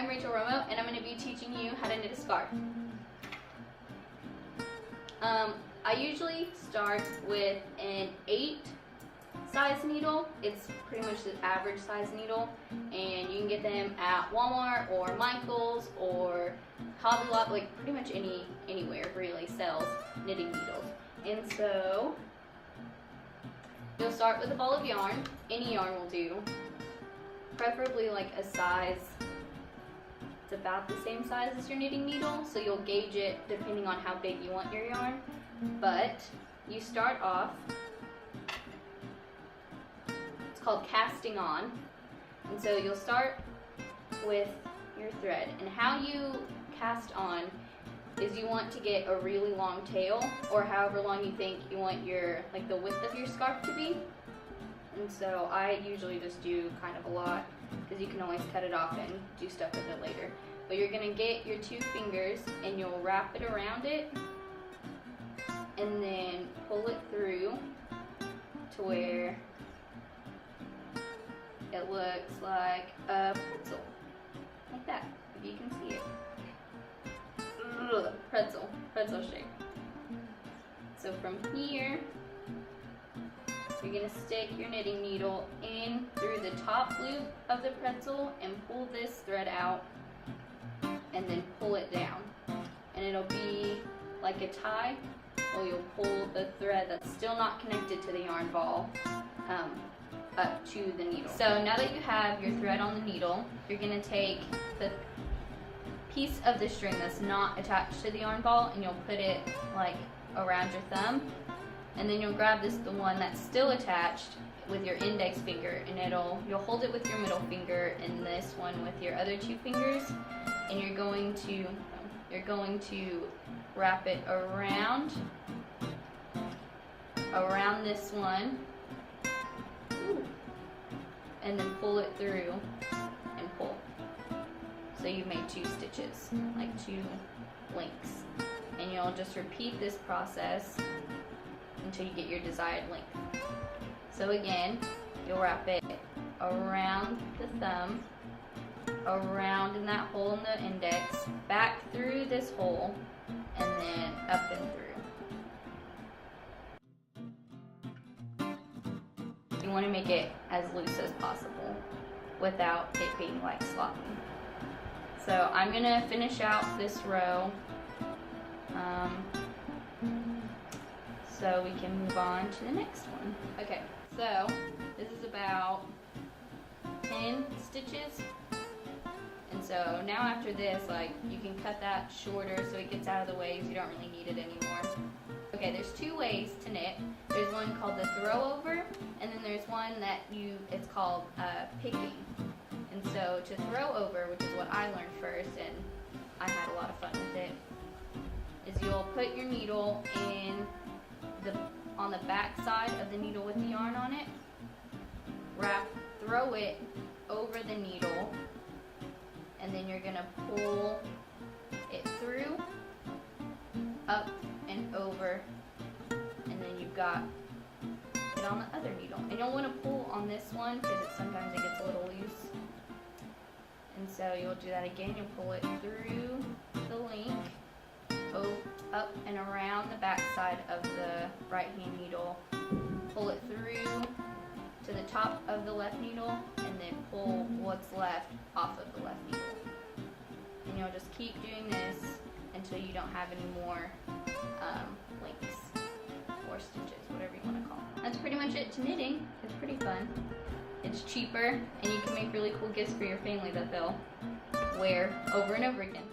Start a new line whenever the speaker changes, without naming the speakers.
I'm Rachel Romo, and I'm going to be teaching you how to knit a scarf. I usually start with an 8 size needle. It's pretty much the average size needle, and you can get them at Walmart or Michael's or Hobby Lobby, like pretty much anywhere really sells knitting needles. And so you'll start with a ball of yarn. Any yarn will do, preferably like a size, it's about the same size as your knitting needle, so you'll gauge it depending on how big you want your yarn. But you start off, it's called casting on, and so you'll start with your thread, and how you cast on is you want to get a really long tail, or however long you think you want your, like the width of your scarf to be. And so I usually just do kind of a lot, because you can always cut it off and do stuff with it later. But you're gonna get your 2 fingers and you'll wrap it around it and then pull it through to where it looks like a pretzel, like that, if you can see it. Ugh, pretzel shape. So from here, you're going to stick your knitting needle in through the top loop of the pretzel and pull this thread out and then pull it down. And it'll be like a tie, or you'll pull the thread that's still not connected to the yarn ball up to the needle. So now that you have your thread on the needle, you're going to take the piece of the string that's not attached to the yarn ball and you'll put it like around your thumb, and then you'll grab the one that's still attached with your index finger, and you'll hold it with your middle finger and this one with your other 2 fingers, and you're going to wrap it around this one. Ooh. And then pull it through and pull. So you made 2 stitches, like 2 links. And you'll just repeat this process until you get your desired length. So again, you'll wrap it around the thumb, around in that hole in the index, back through this hole, and then up and through. You want to make it as loose as possible without it being like sloppy. So I'm going to finish out this row so we can move on to the next one. Okay, so this is about 10 stitches. And so now after this, like, you can cut that shorter so it gets out of the way, so you don't really need it anymore. Okay, there's 2 ways to knit. There's one called the throw over, and then there's one that it's called picking. And so to throw over, which is what I learned first, and I had a lot of fun with it, is you'll put your needle on the back side of the needle with the yarn on it, throw it over the needle, and then you're gonna pull it through, up and over, and then you've got it on the other needle. And you'll want to pull on this one because sometimes it gets a little loose. And so you'll do that again. You'll pull it through the link, up and around the back side of the right hand needle, pull it through to the top of the left needle, and then pull what's left off of the left needle. And you'll just keep doing this until you don't have any more links or stitches, whatever you want to call them. That's pretty much it to knitting. It's pretty fun. It's cheaper, and you can make really cool gifts for your family that they'll wear over and over again.